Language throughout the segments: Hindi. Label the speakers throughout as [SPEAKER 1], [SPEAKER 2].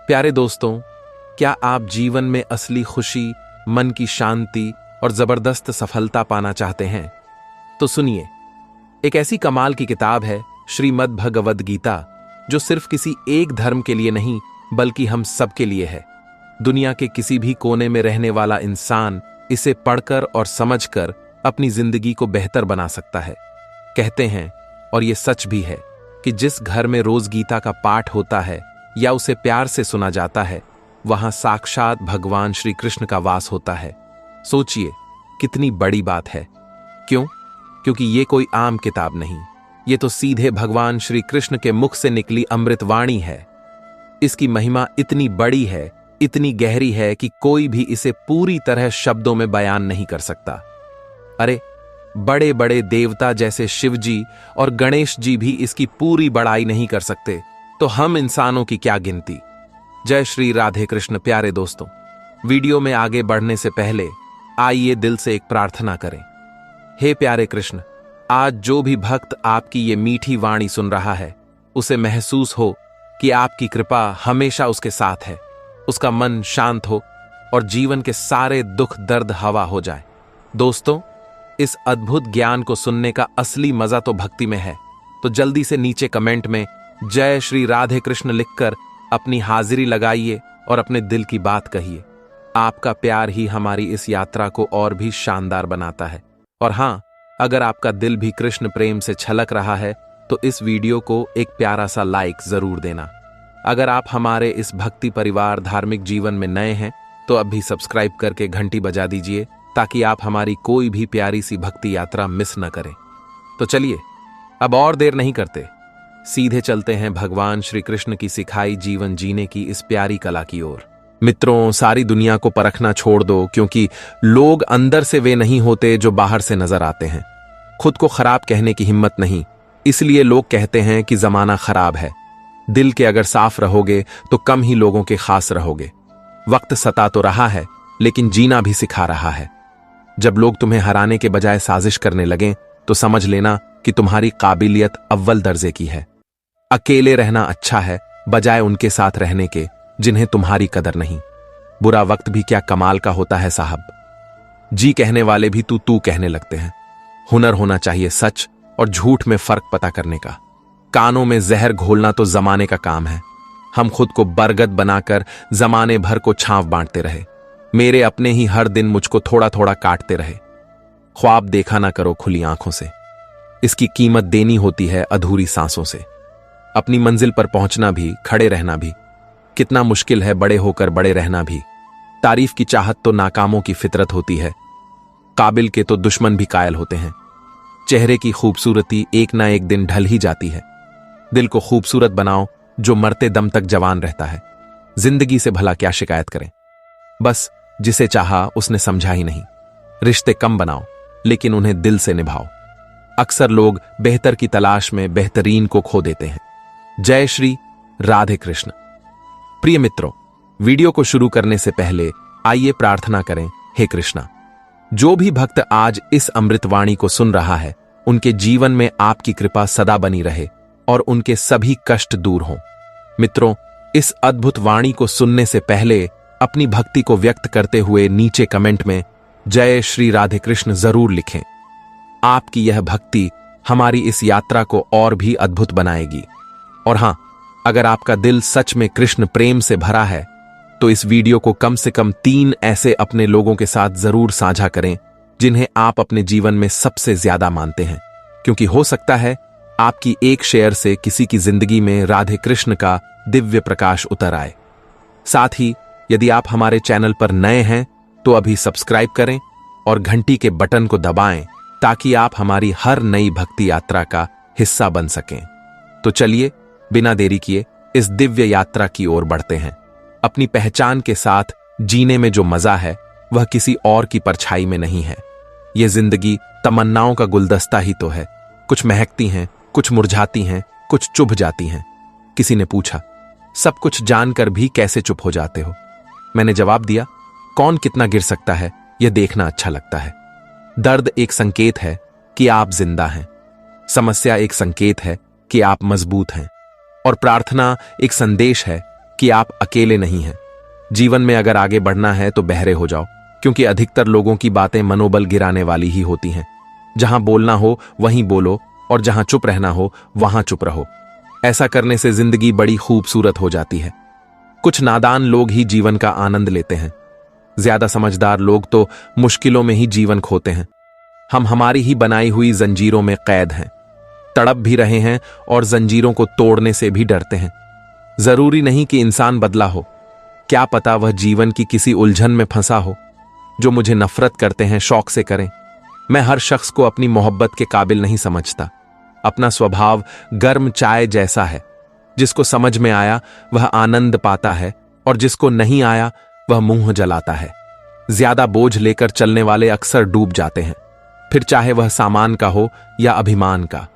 [SPEAKER 1] प्यारे दोस्तों, क्या आप जीवन में असली खुशी, मन की शांति और जबरदस्त सफलता पाना चाहते हैं? तो सुनिए, एक ऐसी कमाल की किताब है श्रीमद् भगवद गीता, जो सिर्फ किसी एक धर्म के लिए नहीं बल्कि हम सब के लिए है। दुनिया के किसी भी कोने में रहने वाला इंसान इसे पढ़कर और समझकर अपनी जिंदगी को बेहतर बना सकता है। कहते हैं, और ये सच भी है, कि जिस घर में रोज गीता का पाठ होता है या उसे प्यार से सुना जाता है, वहां साक्षात भगवान श्री कृष्ण का वास होता है। सोचिए, कितनी बड़ी बात है। क्यों? क्योंकि ये कोई आम किताब नहीं, ये तो सीधे भगवान श्री कृष्ण के मुख से निकली अमृतवाणी है। इसकी महिमा इतनी बड़ी है, इतनी गहरी है कि कोई भी इसे पूरी तरह शब्दों में बयान नहीं कर सकता। अरे, बड़े बड़े देवता जैसे शिव जी और गणेश जी भी इसकी पूरी बड़ाई नहीं कर सकते, तो हम इंसानों की क्या गिनती। जय श्री राधे कृष्ण। प्यारे दोस्तों, वीडियो में आगे बढ़ने से पहले आइए दिल से एक प्रार्थना करें। हे प्यारे कृष्ण, आज जो भी भक्त आपकी ये मीठी वाणी सुन रहा है, उसे महसूस हो कि आपकी कृपा हमेशा उसके साथ है, उसका मन शांत हो और जीवन के सारे दुख दर्द हवा हो जाए। दोस्तों, इस अद्भुत ज्ञान को सुनने का असली मजा तो भक्ति में है, तो जल्दी से नीचे कमेंट में जय श्री राधे कृष्ण लिखकर अपनी हाजिरी लगाइए और अपने दिल की बात कहिए। आपका प्यार ही हमारी इस यात्रा को और भी शानदार बनाता है। और हां, अगर आपका दिल भी कृष्ण प्रेम से छलक रहा है, तो इस वीडियो को एक प्यारा सा लाइक जरूर देना। अगर आप हमारे इस भक्ति परिवार धार्मिक जीवन में नए हैं, तो अभी सब्सक्राइब करके घंटी बजा दीजिए, ताकि आप हमारी कोई भी प्यारी सी भक्ति यात्रा मिस न करें। तो चलिए, अब और देर नहीं करते, सीधे चलते हैं भगवान श्री कृष्ण की सिखाई जीवन जीने की इस प्यारी कला की ओर। मित्रों, सारी दुनिया को परखना छोड़ दो, क्योंकि लोग अंदर से वे नहीं होते जो बाहर से नजर आते हैं। खुद को खराब कहने की हिम्मत नहीं, इसलिए लोग कहते हैं कि जमाना खराब है। दिल के अगर साफ रहोगे तो कम ही लोगों के खास रहोगे। वक्त सता तो रहा है, लेकिन जीना भी सिखा रहा है। जब लोग तुम्हें हराने के बजाय साजिश करने लगें, तो समझ लेना कि तुम्हारी काबिलियत अव्वल दर्जे की है। अकेले रहना अच्छा है, बजाय उनके साथ रहने के जिन्हें तुम्हारी कदर नहीं। बुरा वक्त भी क्या कमाल का होता है साहब। जी कहने वाले भी तू कहने लगते हैं। हुनर होना चाहिए सच और झूठ में फर्क पता करने का। कानों में जहर घोलना तो जमाने का काम है। हम खुद को बरगद बनाकर जमाने भर को छांव बांटते रहे। मेरे अपने ही हर दिन मुझको थोड़ा थोड़ा काटते रहे। ख्वाब देखा ना करो खुली आंखों से। इसकी कीमत देनी होती है अधूरी सांसों से। अपनी मंजिल पर पहुंचना भी, खड़े रहना भी कितना मुश्किल है, बड़े होकर बड़े रहना भी। तारीफ की चाहत तो नाकामों की फितरत होती है। काबिल के तो दुश्मन भी कायल होते हैं। चेहरे की खूबसूरती एक ना एक दिन ढल ही जाती है। दिल को खूबसूरत बनाओ, जो मरते दम तक जवान रहता है। जिंदगी से भला क्या शिकायत करें, बस जिसे चाहा उसने समझा ही नहीं। रिश्ते कम बनाओ, लेकिन उन्हें दिल से निभाओ। अक्सर लोग बेहतर की तलाश में बेहतरीन को खो देते हैं। जय श्री राधे कृष्ण। प्रिय मित्रों, वीडियो को शुरू करने से पहले आइए प्रार्थना करें। हे कृष्णा, जो भी भक्त आज इस अमृतवाणी को सुन रहा है, उनके जीवन में आपकी कृपा सदा बनी रहे और उनके सभी कष्ट दूर हों। मित्रों, इस अद्भुत वाणी को सुनने से पहले अपनी भक्ति को व्यक्त करते हुए नीचे कमेंट में जय श्री राधे कृष्ण जरूर लिखें। आपकी यह भक्ति हमारी इस यात्रा को और भी अद्भुत बनाएगी। और हां, अगर आपका दिल सच में कृष्ण प्रेम से भरा है, तो इस वीडियो को कम से कम 3 ऐसे अपने लोगों के साथ जरूर साझा करें जिन्हें आप अपने जीवन में सबसे ज्यादा मानते हैं, क्योंकि हो सकता है आपकी एक शेयर से किसी की जिंदगी में राधे कृष्ण का दिव्य प्रकाश उतर आए। साथ ही यदि आप हमारे चैनल पर नए हैं, तो अभी सब्सक्राइब करें और घंटी के बटन को दबाएं, ताकि आप हमारी हर नई भक्ति यात्रा का हिस्सा बन सकें। तो चलिए, बिना देरी किए इस दिव्य यात्रा की ओर बढ़ते हैं। अपनी पहचान के साथ जीने में जो मजा है, वह किसी और की परछाई में नहीं है। यह जिंदगी तमन्नाओं का गुलदस्ता ही तो है। कुछ महकती हैं, कुछ मुरझाती हैं, कुछ चुभ जाती हैं। किसी ने पूछा, सब कुछ जानकर भी कैसे चुप हो जाते हो? मैंने जवाब दिया, कौन कितना गिर सकता है, यह देखना अच्छा लगता है। दर्द एक संकेत है कि आप जिंदा हैं। समस्या एक संकेत है कि आप मजबूत हैं। और प्रार्थना एक संदेश है कि आप अकेले नहीं हैं। जीवन में अगर आगे बढ़ना है तो बहरे हो जाओ, क्योंकि अधिकतर लोगों की बातें मनोबल गिराने वाली ही होती हैं। जहां बोलना हो वहीं बोलो, और जहां चुप रहना हो वहां चुप रहो। ऐसा करने से जिंदगी बड़ी खूबसूरत हो जाती है। कुछ नादान लोग ही जीवन का आनंद लेते हैं। ज्यादा समझदार लोग तो मुश्किलों में ही जीवन खोते हैं। हम हमारी ही बनाई हुई जंजीरों में कैद हैं, तड़प भी रहे हैं और जंजीरों को तोड़ने से भी डरते हैं। जरूरी नहीं कि इंसान बदला हो, क्या पता वह जीवन की किसी उलझन में फंसा हो। जो मुझे नफरत करते हैं शौक से करें। मैं हर शख्स को अपनी मोहब्बत के काबिल नहीं समझता। अपना स्वभाव गर्म चाय जैसा है, जिसको समझ में आया वह आनंद पाता है, और जिसको नहीं आया वह मुंह जलाता है। ज्यादा बोझ लेकर चलने वाले अक्सर डूब जाते हैं, फिर चाहे वह सामान का हो या अभिमान का।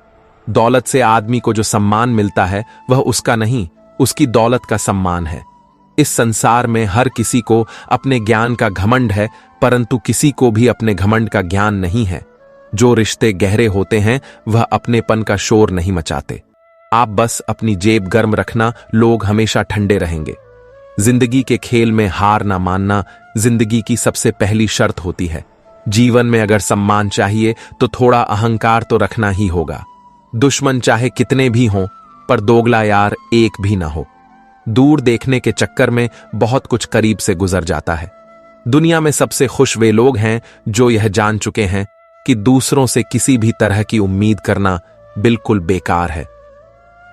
[SPEAKER 1] दौलत से आदमी को जो सम्मान मिलता है वह उसका नहीं, उसकी दौलत का सम्मान है। इस संसार में हर किसी को अपने ज्ञान का घमंड है, परंतु किसी को भी अपने घमंड का ज्ञान नहीं है। जो रिश्ते गहरे होते हैं वह अपनेपन का शोर नहीं मचाते। आप बस अपनी जेब गर्म रखना, लोग हमेशा ठंडे रहेंगे। जिंदगी के खेल में हार ना मानना जिंदगी की सबसे पहली शर्त होती है। जीवन में अगर सम्मान चाहिए तो थोड़ा अहंकार तो रखना ही होगा। दुश्मन चाहे कितने भी हों, पर दोगला यार एक भी ना हो। दूर देखने के चक्कर में बहुत कुछ करीब से गुजर जाता है। दुनिया में सबसे खुश वे लोग हैं जो यह जान चुके हैं कि दूसरों से किसी भी तरह की उम्मीद करना बिल्कुल बेकार है।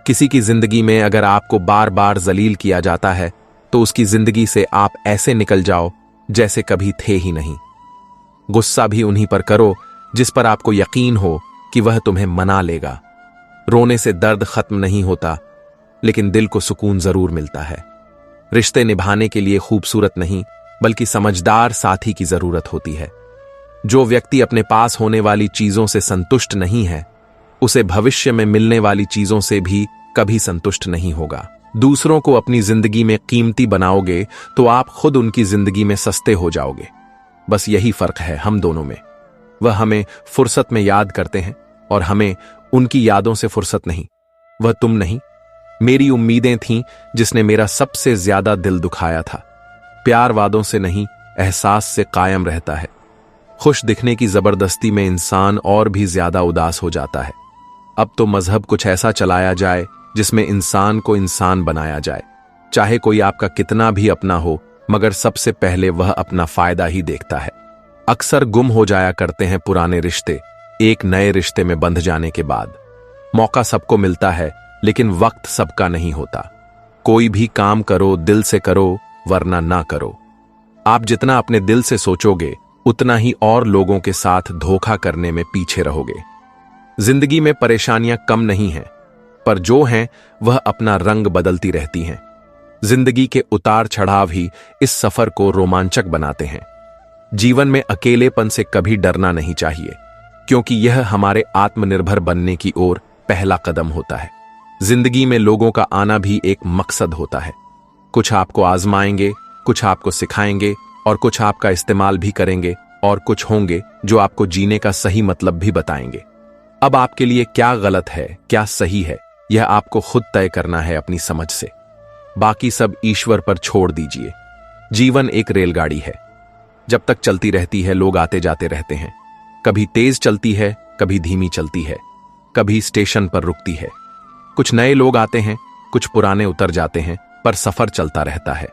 [SPEAKER 1] किसी की जिंदगी में अगर आपको बार बार जलील किया जाता है तो उसकी जिंदगी से आप ऐसे निकल जाओ जैसे कभी थे ही नहीं। गुस्सा भी उन्हीं पर करो जिस पर आपको यकीन हो कि वह तुम्हें मना लेगा। रोने से दर्द खत्म नहीं होता, लेकिन दिल को सुकून जरूर मिलता है। रिश्ते निभाने के लिए खूबसूरत नहीं बल्कि समझदार साथी की जरूरत होती है। जो व्यक्ति अपने पास होने वाली चीजों से संतुष्ट नहीं है, उसे भविष्य में मिलने वाली चीजों से भी कभी संतुष्ट नहीं होगा। दूसरों को अपनी जिंदगी में कीमती बनाओगे तो आप खुद उनकी जिंदगी में सस्ते हो जाओगे। बस यही फर्क है हम दोनों में। वह हमें फुर्सत में याद करते हैं और हमें उनकी यादों से फुर्सत नहीं। वह तुम नहीं, मेरी उम्मीदें थीं जिसने मेरा सबसे ज्यादा दिल दुखाया था। प्यार वादों से नहीं, एहसास से कायम रहता है। खुश दिखने की जबरदस्ती में इंसान और भी ज्यादा उदास हो जाता है। अब तो मजहब कुछ ऐसा चलाया जाए जिसमें इंसान को इंसान बनाया जाए। चाहे कोई आपका कितना भी अपना हो, मगर सबसे पहले वह अपना फायदा ही देखता है। अक्सर गुम हो जाया करते हैं पुराने रिश्ते एक नए रिश्ते में बंध जाने के बाद। मौका सबको मिलता है, लेकिन वक्त सबका नहीं होता। कोई भी काम करो दिल से करो, वरना ना करो। आप जितना अपने दिल से सोचोगे उतना ही और लोगों के साथ धोखा करने में पीछे रहोगे। जिंदगी में परेशानियां कम नहीं हैं, पर जो हैं वह अपना रंग बदलती रहती हैं। जिंदगी के उतार चढ़ाव ही इस सफर को रोमांचक बनाते हैं। जीवन में अकेलेपन से कभी डरना नहीं चाहिए, क्योंकि यह हमारे आत्मनिर्भर बनने की ओर पहला कदम होता है। जिंदगी में लोगों का आना भी एक मकसद होता है। कुछ आपको आजमाएंगे, कुछ आपको सिखाएंगे और कुछ आपका इस्तेमाल भी करेंगे, और कुछ होंगे जो आपको जीने का सही मतलब भी बताएंगे। अब आपके लिए क्या गलत है, क्या सही है, यह आपको खुद तय करना है अपनी समझ से। बाकी सब ईश्वर पर छोड़ दीजिए। जीवन एक रेलगाड़ी है, जब तक चलती रहती है लोग आते जाते रहते हैं। कभी तेज चलती है, कभी धीमी चलती है, कभी स्टेशन पर रुकती है। कुछ नए लोग आते हैं, कुछ पुराने उतर जाते हैं, पर सफर चलता रहता है।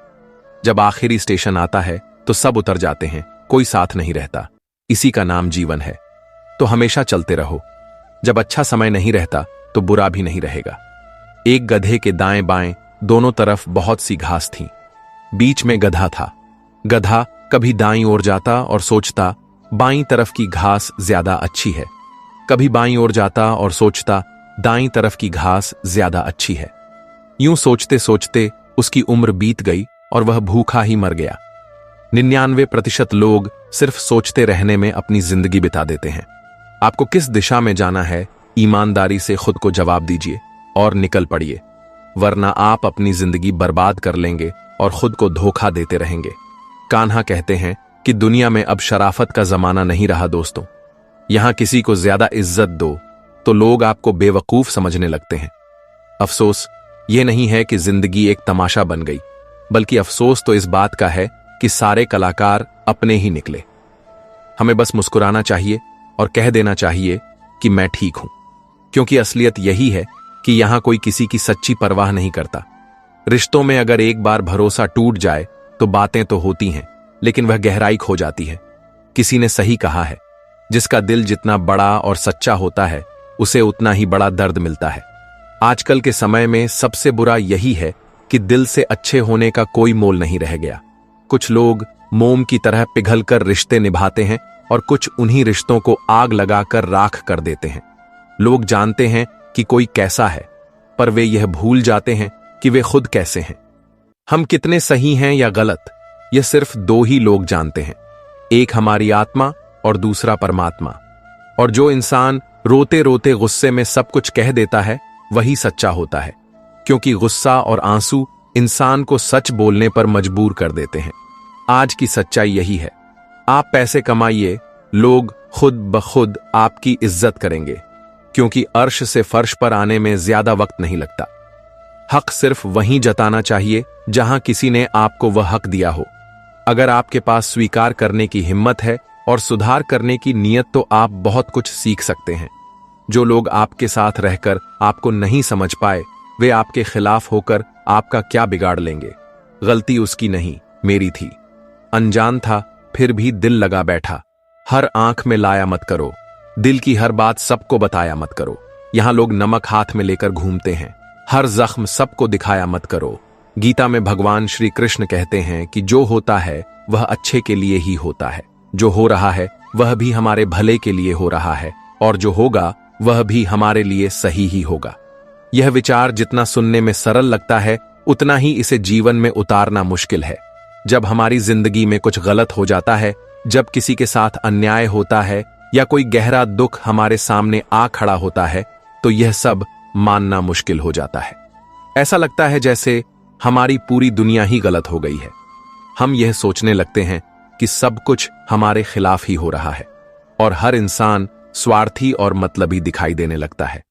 [SPEAKER 1] जब आखिरी स्टेशन आता है तो सब उतर जाते हैं, कोई साथ नहीं रहता। इसी का नाम जीवन है। तो हमेशा चलते रहो। जब अच्छा समय नहीं रहता तो बुरा भी नहीं रहेगा। एक गधे के दाएं बाएं दोनों तरफ बहुत सी घास थी। बीच में गधा था। गधा कभी दाईं ओर जाता और सोचता बाईं तरफ की घास ज्यादा अच्छी है, कभी बाईं ओर जाता और सोचता दाईं तरफ की घास ज्यादा अच्छी है। यूं सोचते सोचते उसकी उम्र बीत गई और वह भूखा ही मर गया। 99% लोग सिर्फ सोचते रहने में अपनी जिंदगी बिता देते हैं। आपको किस दिशा में जाना है, ईमानदारी से खुद को जवाब दीजिए और निकल पड़िए, वरना आप अपनी जिंदगी बर्बाद कर लेंगे और खुद को धोखा देते रहेंगे। कान्हा कहते हैं कि दुनिया में अब शराफत का जमाना नहीं रहा दोस्तों। यहां किसी को ज्यादा इज्जत दो तो लोग आपको बेवकूफ समझने लगते हैं। अफसोस ये नहीं है कि जिंदगी एक तमाशा बन गई, बल्कि अफसोस तो इस बात का है कि सारे कलाकार अपने ही निकले। हमें बस मुस्कुराना चाहिए और कह देना चाहिए कि मैं ठीक हूं, क्योंकि असलियत यही है कि यहां कोई किसी की सच्ची परवाह नहीं करता। रिश्तों में अगर एक बार भरोसा टूट जाए तो बातें तो होती हैं, लेकिन वह गहराई खो जाती है। किसी ने सही कहा है, जिसका दिल जितना बड़ा और सच्चा होता है उसे उतना ही बड़ा दर्द मिलता है। आजकल के समय में सबसे बुरा यही है कि दिल से अच्छे होने का कोई मोल नहीं रह गया। कुछ लोग मोम की तरह पिघलकर रिश्ते निभाते हैं और कुछ उन्हीं रिश्तों को आग लगाकर राख कर देते हैं। लोग जानते हैं कि कोई कैसा है, पर वे यह भूल जाते हैं कि वे खुद कैसे हैं। हम कितने सही हैं या गलत, यह सिर्फ दो ही लोग जानते हैं, एक हमारी आत्मा और दूसरा परमात्मा। और जो इंसान रोते रोते गुस्से में सब कुछ कह देता है वही सच्चा होता है, क्योंकि गुस्सा और आंसू इंसान को सच बोलने पर मजबूर कर देते हैं। आज की सच्चाई यही है, आप पैसे कमाइए, लोग खुद ब खुद आपकी इज्जत करेंगे, क्योंकि अर्श से फर्श पर आने में ज्यादा वक्त नहीं लगता। हक सिर्फ वहीं जताना चाहिए जहां किसी ने आपको वह हक दिया हो। अगर आपके पास स्वीकार करने की हिम्मत है और सुधार करने की नीयत तो आप बहुत कुछ सीख सकते हैं। जो लोग आपके साथ रहकर आपको नहीं समझ पाए, वे आपके खिलाफ होकर आपका क्या बिगाड़ लेंगे। गलती उसकी नहीं, मेरी थी। अनजान था फिर भी दिल लगा बैठा। हर आंख में लाया मत करो, दिल की हर बात सबको बताया मत करो। यहां लोग नमक हाथ में लेकर घूमते हैं। हर जख्म सबको दिखाया मत करो। गीता में भगवान श्री कृष्ण कहते हैं कि जो होता है वह अच्छे के लिए ही होता है। जो हो रहा है वह भी हमारे भले के लिए हो रहा है, और जो होगा वह भी हमारे लिए सही ही होगा। यह विचार जितना सुनने में सरल लगता है, उतना ही इसे जीवन में उतारना मुश्किल है। जब हमारी जिंदगी में कुछ गलत हो जाता है, जब किसी के साथ अन्याय होता है या कोई गहरा दुख हमारे सामने आ खड़ा होता है, तो यह सब मानना मुश्किल हो जाता है। ऐसा लगता है जैसे हमारी पूरी दुनिया ही गलत हो गई है। हम यह सोचने लगते हैं कि सब कुछ हमारे खिलाफ ही हो रहा है और हर इंसान स्वार्थी और मतलबी दिखाई देने लगता है।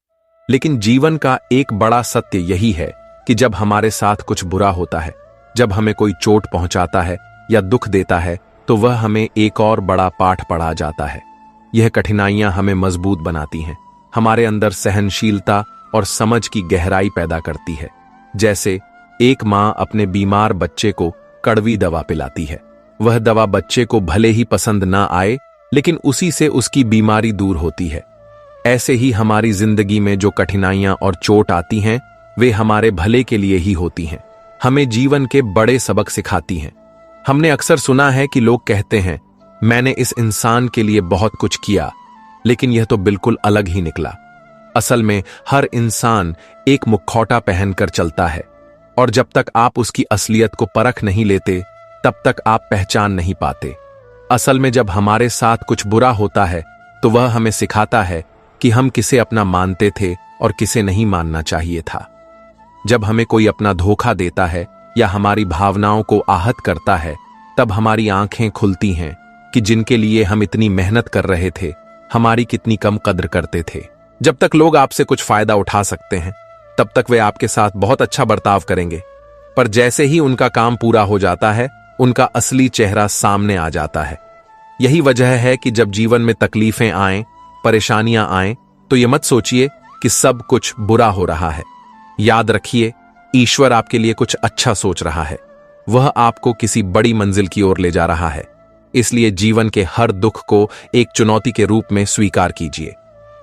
[SPEAKER 1] लेकिन जीवन का एक बड़ा सत्य यही है कि जब हमारे साथ कुछ बुरा होता है, जब हमें कोई चोट पहुंचाता है या दुख देता है, तो वह हमें एक और बड़ा पाठ पढ़ा जाता है। यह कठिनाइयां हमें मजबूत बनाती हैं, हमारे अंदर सहनशीलता और समझ की गहराई पैदा करती है। जैसे एक मां अपने बीमार बच्चे को कड़वी दवा पिलाती है। वह दवा बच्चे को भले ही पसंद ना आए, लेकिन उसी से उसकी बीमारी दूर होती है। ऐसे ही हमारी जिंदगी में जो कठिनाइयां और चोट आती हैं, वे हमारे भले के लिए ही होती हैं, हमें जीवन के बड़े सबक सिखाती हैं। हमने अक्सर सुना है कि लोग कहते हैं, मैंने इस इंसान के लिए बहुत कुछ किया, लेकिन यह तो बिल्कुल अलग ही निकला। असल में हर इंसान एक मुखौटा पहनकर चलता है, और जब तक आप उसकी असलियत को परख नहीं लेते, तब तक आप पहचान नहीं पाते। असल में जब हमारे साथ कुछ बुरा होता है, तो वह हमें सिखाता है कि हम किसे अपना मानते थे और किसे नहीं मानना चाहिए था। जब हमें कोई अपना धोखा देता है या हमारी भावनाओं को आहत करता है, तब हमारी आंखें खुलती हैं कि जिनके लिए हम इतनी मेहनत कर रहे थे, हमारी कितनी कम कद्र करते थे। जब तक लोग आपसे कुछ फायदा उठा सकते हैं, तब तक वे आपके साथ बहुत अच्छा बर्ताव करेंगे, पर जैसे ही उनका काम पूरा हो जाता है, उनका असली चेहरा सामने आ जाता है। यही वजह है कि जब जीवन में तकलीफें आएं, परेशानियां आएं, तो ये मत सोचिए कि सब कुछ बुरा हो रहा है। याद रखिए, ईश्वर आपके लिए कुछ अच्छा सोच रहा है। वह आपको किसी बड़ी मंजिल की ओर ले जा रहा है। इसलिए जीवन के हर दुख को एक चुनौती के रूप में स्वीकार कीजिए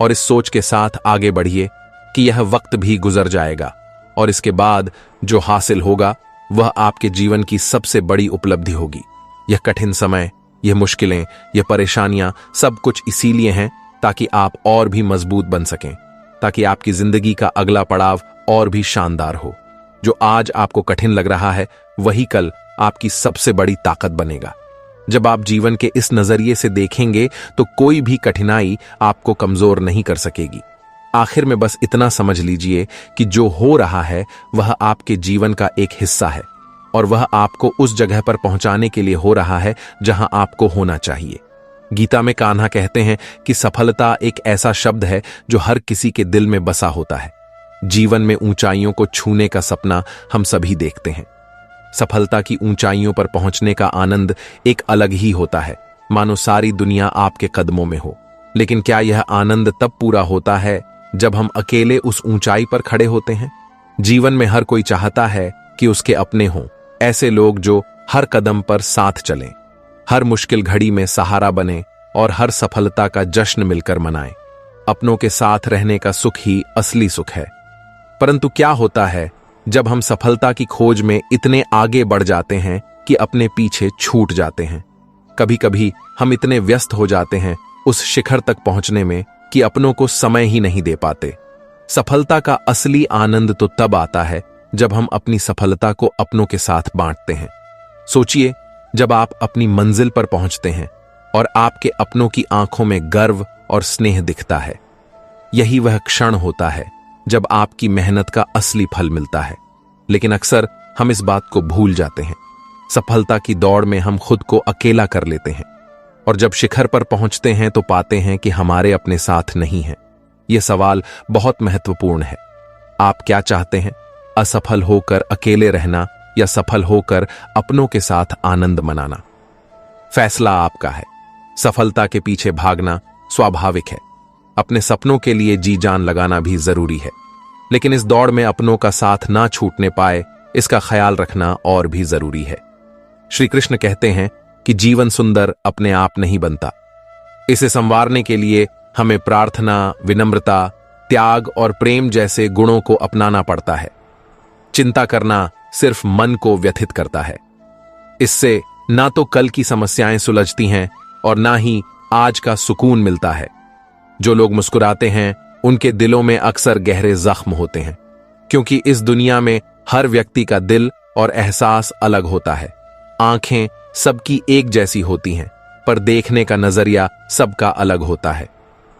[SPEAKER 1] और इस सोच के साथ आगे बढ़िए कि यह वक्त भी गुजर जाएगा और इसके बाद जो हासिल होगा वह आपके जीवन की सबसे बड़ी उपलब्धि होगी। यह कठिन समय, यह मुश्किलें, यह परेशानियां सब कुछ इसीलिए हैं ताकि आप और भी मजबूत बन सकें, ताकि आपकी जिंदगी का अगला पड़ाव और भी शानदार हो। जो आज आपको कठिन लग रहा है, वही कल आपकी सबसे बड़ी ताकत बनेगा। जब आप जीवन के इस नजरिए से देखेंगे, तो कोई भी कठिनाई आपको कमजोर नहीं कर सकेगी। आखिर में बस इतना समझ लीजिए कि जो हो रहा है वह आपके जीवन का एक हिस्सा है और वह आपको उस जगह पर पहुंचाने के लिए हो रहा है जहां आपको होना चाहिए। गीता में कान्हा कहते हैं कि सफलता एक ऐसा शब्द है जो हर किसी के दिल में बसा होता है। जीवन में ऊंचाइयों को छूने का सपना हम सभी देखते हैं, सफलता की ऊंचाइयों पर पहुंचने का आनंद एक अलग ही होता है, मानो सारी दुनिया आपके कदमों में हो। लेकिन क्या यह आनंद तब पूरा होता है जब हम अकेले उस ऊंचाई पर खड़े होते हैं? जीवन में हर कोई चाहता है कि उसके अपने हों, ऐसे लोग जो हर कदम पर साथ चलें, हर मुश्किल घड़ी में सहारा बने और हर सफलता का जश्न मिलकर मनाएं। अपनों के साथ रहने का सुख ही असली सुख है। परंतु क्या होता है जब हम सफलता की खोज में इतने आगे बढ़ जाते हैं कि अपने पीछे छूट जाते हैं? कभी कभी हम इतने व्यस्त हो जाते हैं उस शिखर तक पहुंचने में कि अपनों को समय ही नहीं दे पाते। सफलता का असली आनंद तो तब आता है जब हम अपनी सफलता को अपनों के साथ बांटते हैं। सोचिए, जब आप अपनी मंजिल पर पहुंचते हैं और आपके अपनों की आंखों में गर्व और स्नेह दिखता है, यही वह क्षण होता है जब आपकी मेहनत का असली फल मिलता है। लेकिन अक्सर हम इस बात को भूल जाते हैं। सफलता की दौड़ में हम खुद को अकेला कर लेते हैं और जब शिखर पर पहुंचते हैं तो पाते हैं कि हमारे अपने साथ नहीं हैं। यह सवाल बहुत महत्वपूर्ण है। आप क्या चाहते हैं? असफल होकर अकेले रहना या सफल होकर अपनों के साथ आनंद मनाना? फैसला आपका है। सफलता के पीछे भागना स्वाभाविक है, अपने सपनों के लिए जी जान लगाना भी जरूरी है, लेकिन इस दौड़ में अपनों का साथ ना छूटने पाए, इसका ख्याल रखना और भी जरूरी है। श्री कृष्ण कहते हैं कि जीवन सुंदर अपने आप नहीं बनता। इसे संवारने के लिए हमें प्रार्थना, विनम्रता, त्याग और प्रेम जैसे गुणों को अपनाना पड़ता है। चिंता करना सिर्फ मन को व्यथित करता है। इससे ना तो कल की समस्याएं सुलझती हैं और ना ही आज का सुकून मिलता है। जो लोग मुस्कुराते हैं उनके दिलों में अक्सर गहरे जख्म होते हैं, क्योंकि इस दुनिया में हर व्यक्ति का दिल और एहसास अलग होता है। आंखें सबकी एक जैसी होती हैं, पर देखने का नजरिया सबका अलग होता है।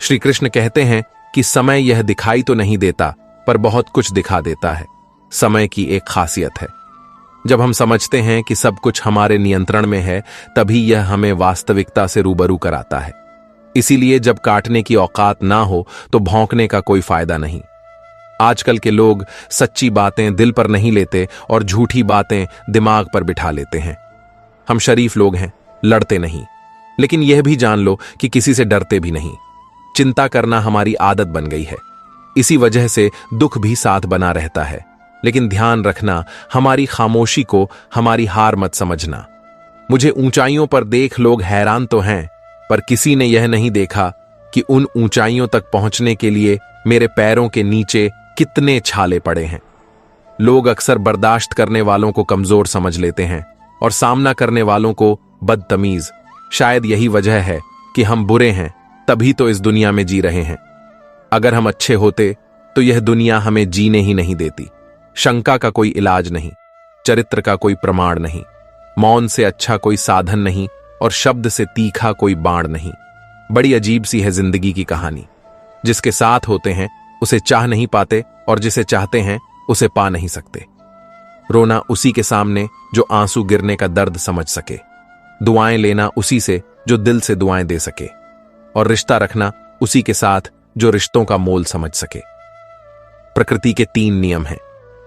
[SPEAKER 1] श्री कृष्ण कहते हैं कि समय यह दिखाई तो नहीं देता, पर बहुत कुछ दिखा देता है। समय की एक खासियत है, जब हम समझते हैं कि सब कुछ हमारे नियंत्रण में है, तभी यह हमें वास्तविकता से रूबरू कराता है। इसीलिए जब काटने की औकात ना हो तो भौंकने का कोई फायदा नहीं। आजकल के लोग सच्ची बातें दिल पर नहीं लेते और झूठी बातें दिमाग पर बिठा लेते हैं। हम शरीफ लोग हैं, लड़ते नहीं, लेकिन यह भी जान लो कि किसी से डरते भी नहीं। चिंता करना हमारी आदत बन गई है, इसी वजह से दुख भी साथ बना रहता है। लेकिन ध्यान रखना, हमारी खामोशी को हमारी हार मत समझना। मुझे ऊंचाइयों पर देख लोग हैरान तो हैं, पर किसी ने यह नहीं देखा कि उन ऊंचाइयों तक पहुंचने के लिए मेरे पैरों के नीचे कितने छाले पड़े हैं। लोग अक्सर बर्दाश्त करने वालों को कमजोर समझ लेते हैं और सामना करने वालों को बदतमीज। शायद यही वजह है कि हम बुरे हैं, तभी तो इस दुनिया में जी रहे हैं। अगर हम अच्छे होते तो यह दुनिया हमें जीने ही नहीं देती। शंका का कोई इलाज नहीं, चरित्र का कोई प्रमाण नहीं, मौन से अच्छा कोई साधन नहीं और शब्द से तीखा कोई बाण नहीं। बड़ी अजीब सी है जिंदगी की कहानी। जिसके साथ होते हैं उसे चाह नहीं पाते और जिसे चाहते हैं उसे पा नहीं सकते। रोना उसी के सामने जो आंसू गिरने का दर्द समझ सके। दुआएं लेना उसी से जो दिल से दुआएं दे सके। और रिश्ता रखना उसी के साथ जो रिश्तों का मोल समझ सके। प्रकृति के 3 नियम हैं।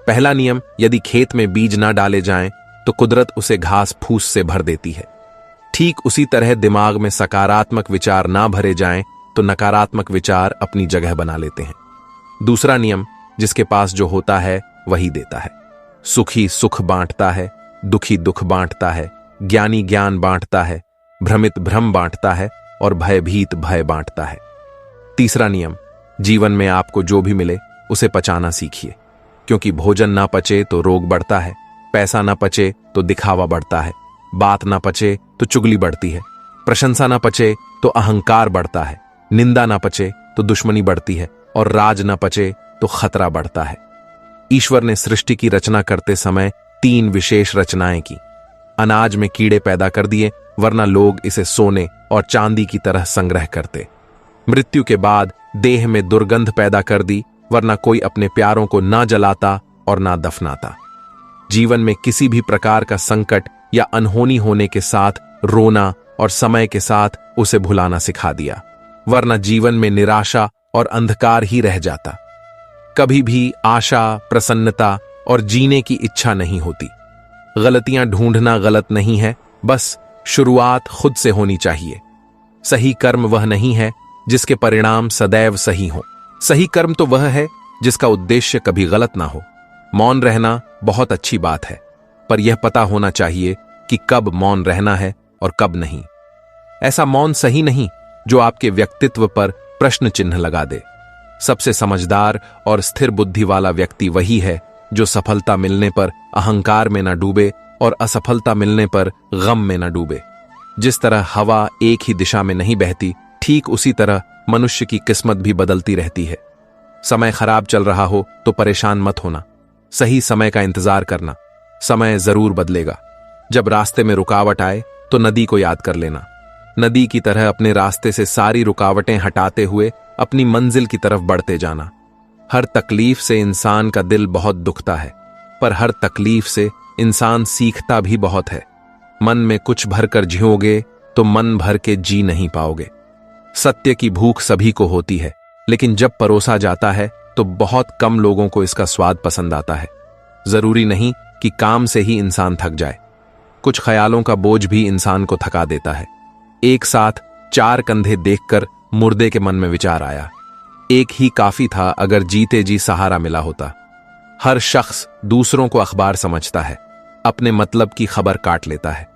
[SPEAKER 1] पहला नियम, यदि खेत में बीज ना डाले जाएं तो कुदरत उसे घास फूस से भर देती है। ठीक उसी तरह दिमाग में सकारात्मक विचार ना भरे जाएं तो नकारात्मक विचार अपनी जगह बना लेते हैं। दूसरा नियम, जिसके पास जो होता है वही देता है। सुखी सुख बांटता है, दुखी दुख बांटता है, ज्ञानी ज्ञान बांटता है, भ्रमित भ्रम बांटता है और भयभीत भय बांटता है। तीसरा नियम, जीवन में आपको जो भी मिले उसे पचाना सीखिए, क्योंकि भोजन ना पचे तो रोग बढ़ता है, पैसा ना पचे तो दिखावा बढ़ता है, बात ना पचे तो चुगली बढ़ती है, प्रशंसा ना पचे तो अहंकार बढ़ता है, निंदा ना पचे तो दुश्मनी बढ़ती है और राज ना पचे तो खतरा बढ़ता है। ईश्वर ने सृष्टि की रचना करते समय 3 विशेष रचनाएं की। अनाज में कीड़े पैदा कर दिए, वरना लोग इसे सोने और चांदी की तरह संग्रह करते। मृत्यु के बाद देह में दुर्गंध पैदा कर दी, वरना कोई अपने प्यारों को ना जलाता और ना दफनाता। जीवन में किसी भी प्रकार का संकट या अनहोनी होने के साथ रोना और समय के साथ उसे भुलाना सिखा दिया, वरना जीवन में निराशा और अंधकार ही रह जाता। कभी भी आशा, प्रसन्नता और जीने की इच्छा नहीं होती। गलतियां ढूंढना गलत नहीं है, बस शुरुआत खुद से होनी चाहिए। सही कर्म वह नहीं है जिसके परिणाम सदैव सही हो। सही कर्म तो वह है जिसका उद्देश्य कभी गलत ना हो। मौन रहना बहुत अच्छी बात है, पर यह पता होना चाहिए कि कब मौन रहना है और कब नहीं। ऐसा मौन सही नहीं जो आपके व्यक्तित्व पर प्रश्न चिन्ह लगा दे। सबसे समझदार और स्थिर बुद्धि वाला व्यक्ति वही है जो सफलता मिलने पर अहंकार में न डूबे और असफलता मिलने पर गम में न डूबे। जिस तरह हवा एक ही दिशा में नहीं बहती, ठीक उसी तरह मनुष्य की किस्मत भी बदलती रहती है। समय खराब चल रहा हो तो परेशान मत होना, सही समय का इंतजार करना। समय जरूर बदलेगा। जब रास्ते में रुकावट आए तो नदी को याद कर लेना। नदी की तरह अपने रास्ते से सारी रुकावटें हटाते हुए अपनी मंजिल की तरफ बढ़ते जाना। हर तकलीफ से इंसान का दिल बहुत दुखता है, पर हर तकलीफ से इंसान सीखता भी बहुत है। मन में कुछ भर कर जियोगे तो मन भर के जी नहीं पाओगे। सत्य की भूख सभी को होती है, लेकिन जब परोसा जाता है तो बहुत कम लोगों को इसका स्वाद पसंद आता है। जरूरी नहीं कि काम से ही इंसान थक जाए, कुछ ख्यालों का बोझ भी इंसान को थका देता है। एक साथ 4 कंधे देखकर मुर्दे के मन में विचार आया, एक ही काफी था अगर जीते जी सहारा मिला होता। हर शख्स दूसरों को अखबार समझता है, अपने मतलब की खबर काट लेता है।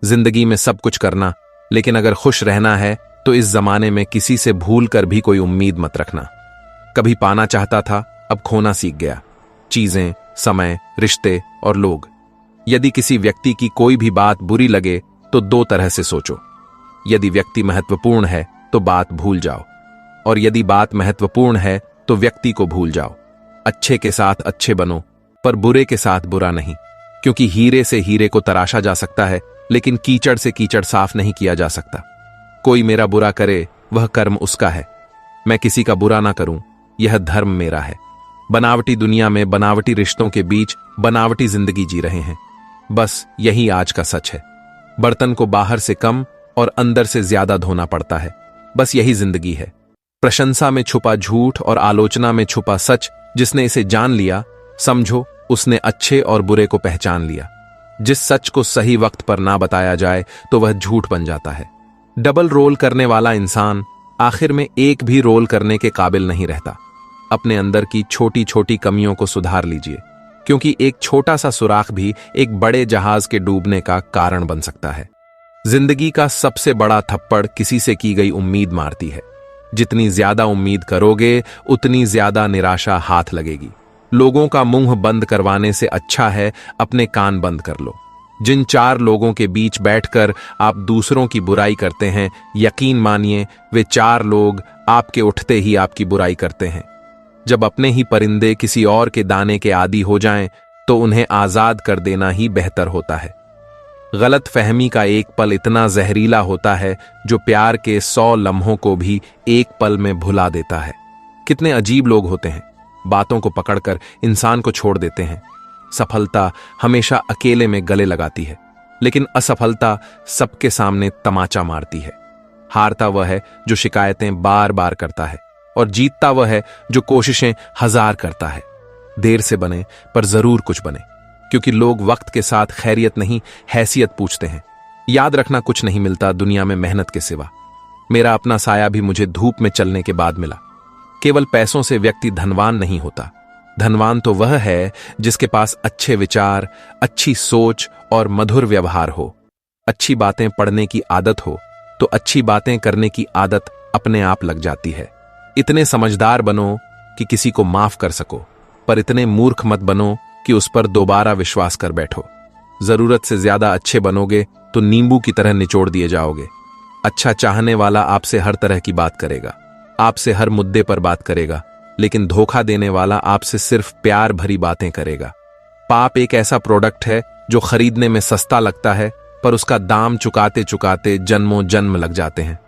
[SPEAKER 1] जिंदगी में सब कुछ करना, लेकिन अगर खुश रहना है तो इस जमाने में किसी से भूल कर भी कोई उम्मीद मत रखना। कभी पाना चाहता था, अब खोना सीख गया। चीजें, समय, रिश्ते और लोग। यदि किसी व्यक्ति की कोई भी बात बुरी लगे तो 2 तरह से सोचो। यदि व्यक्ति महत्वपूर्ण है तो बात भूल जाओ, और यदि बात महत्वपूर्ण है तो व्यक्ति को भूल जाओ। अच्छे के साथ अच्छे बनो, पर बुरे के साथ बुरा नहीं, क्योंकि हीरे से हीरे को तराशा जा सकता है, लेकिन कीचड़ से कीचड़ साफ नहीं किया जा सकता। कोई मेरा बुरा करे वह कर्म उसका है, मैं किसी का बुरा ना करूं यह धर्म मेरा है। बनावटी दुनिया में बनावटी रिश्तों के बीच बनावटी जिंदगी जी रहे हैं, बस यही आज का सच है। बर्तन को बाहर से कम और अंदर से ज्यादा धोना पड़ता है, बस यही जिंदगी है। प्रशंसा में छुपा झूठ और आलोचना में छुपा सच, जिसने इसे जान लिया समझो उसने अच्छे और बुरे को पहचान लिया। जिस सच को सही वक्त पर ना बताया जाए तो वह झूठ बन जाता है। डबल रोल करने वाला इंसान आखिर में एक भी रोल करने के काबिल नहीं रहता। अपने अंदर की छोटी छोटी कमियों को सुधार लीजिए, क्योंकि एक छोटा सा सुराख भी एक बड़े जहाज के डूबने का कारण बन सकता है। जिंदगी का सबसे बड़ा थप्पड़ किसी से की गई उम्मीद मारती है। जितनी ज्यादा उम्मीद करोगे उतनी ज्यादा निराशा हाथ लगेगी। लोगों का मुंह बंद करवाने से अच्छा है अपने कान बंद कर लो। जिन 4 लोगों के बीच बैठकर आप दूसरों की बुराई करते हैं, यकीन मानिए वे 4 लोग आपके उठते ही आपकी बुराई करते हैं। जब अपने ही परिंदे किसी और के दाने के आदी हो जाएं, तो उन्हें आजाद कर देना ही बेहतर होता है। गलत फहमी का एक पल इतना जहरीला होता है जो प्यार के 100 लम्हों को भी एक पल में भुला देता है। कितने अजीब लोग होते हैं, बातों को पकड़कर इंसान को छोड़ देते हैं। सफलता हमेशा अकेले में गले लगाती है, लेकिन असफलता सबके सामने तमाचा मारती है। हारता वह है जो शिकायतें बार बार करता है, और जीतता वह है जो कोशिशें 1000 करता है। देर से बने पर जरूर कुछ बने, क्योंकि लोग वक्त के साथ खैरियत नहीं हैसियत पूछते हैं। याद रखना, कुछ नहीं मिलता दुनिया में मेहनत के सिवा। मेरा अपना साया भी मुझे धूप में चलने के बाद मिला। केवल पैसों से व्यक्ति धनवान नहीं होता। धनवान तो वह है जिसके पास अच्छे विचार, अच्छी सोच और मधुर व्यवहार हो। अच्छी बातें पढ़ने की आदत हो तो अच्छी बातें करने की आदत अपने आप लग जाती है। इतने समझदार बनो कि किसी को माफ कर सको, पर इतने मूर्ख मत बनो कि उस पर दोबारा विश्वास कर बैठो। जरूरत से ज्यादा अच्छे बनोगे तो नींबू की तरह निचोड़ दिए जाओगे। अच्छा चाहने वाला आपसे हर तरह की बात करेगा, आपसे हर मुद्दे पर बात करेगा, लेकिन धोखा देने वाला आपसे सिर्फ प्यार भरी बातें करेगा। पाप एक ऐसा प्रोडक्ट है जो खरीदने में सस्ता लगता है, पर उसका दाम चुकाते चुकाते जन्मों जन्म लग जाते हैं।